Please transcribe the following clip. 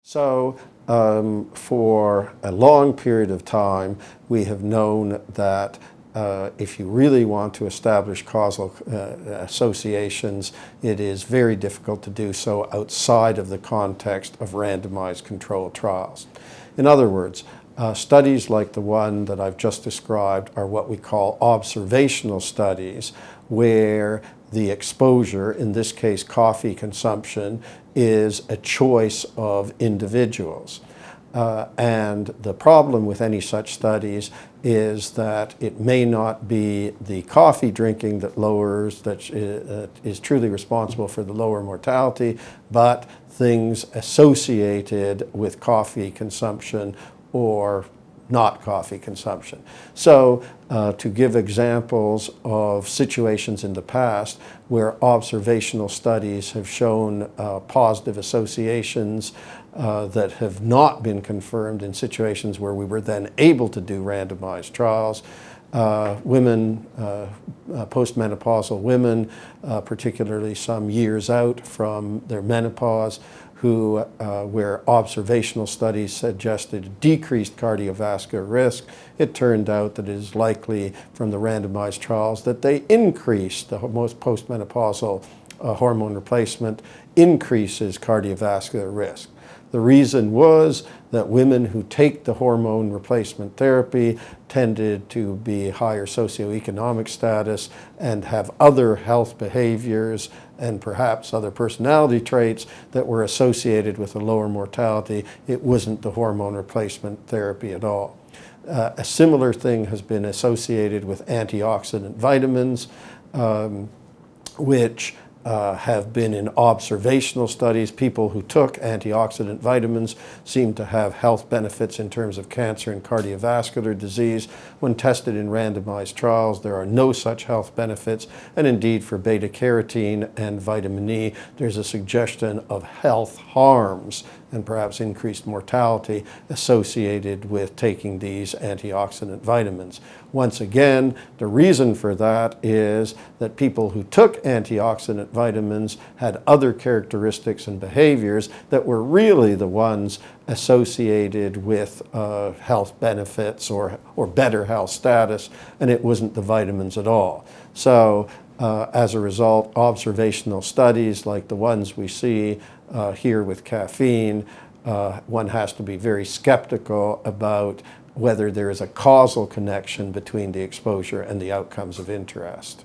So for a long period of time, we have known that if you really want to establish causal associations, it is very difficult to do so outside of the context of randomized controlled trials. In other words, studies like the one that I've just described are what we call observational studies, where the exposure, in this case coffee consumption, is a choice of individuals. And the problem with any such studies is that it may not be the coffee drinking that is truly responsible for the lower mortality, but things associated with coffee consumption or not coffee consumption. So to give examples of situations in the past where observational studies have shown positive associations that have not been confirmed in situations where we were then able to do randomized trials. Women, postmenopausal women, particularly some years out from their menopause, where observational studies suggested decreased cardiovascular risk. It turned out that it is likely from the randomized trials that they increased, the most postmenopausal hormone replacement increases cardiovascular risk. The reason was that women who take the hormone replacement therapy tended to be higher socioeconomic status and have other health behaviors and perhaps other personality traits that were associated with a lower mortality. It wasn't the hormone replacement therapy at all. A similar thing has been associated with antioxidant vitamins, which have been in observational studies. People who took antioxidant vitamins seem to have health benefits in terms of cancer and cardiovascular disease. When tested in randomized trials, there are no such health benefits. And indeed, for beta carotene and vitamin E, there's a suggestion of health harms and perhaps increased mortality associated with taking these antioxidant vitamins. Once again, the reason for that is that people who took antioxidant vitamins had other characteristics and behaviors that were really the ones associated with health benefits or better health status, and it wasn't the vitamins at all. So as a result, observational studies like the ones we see here with caffeine, one has to be very skeptical about whether there is a causal connection between the exposure and the outcomes of interest.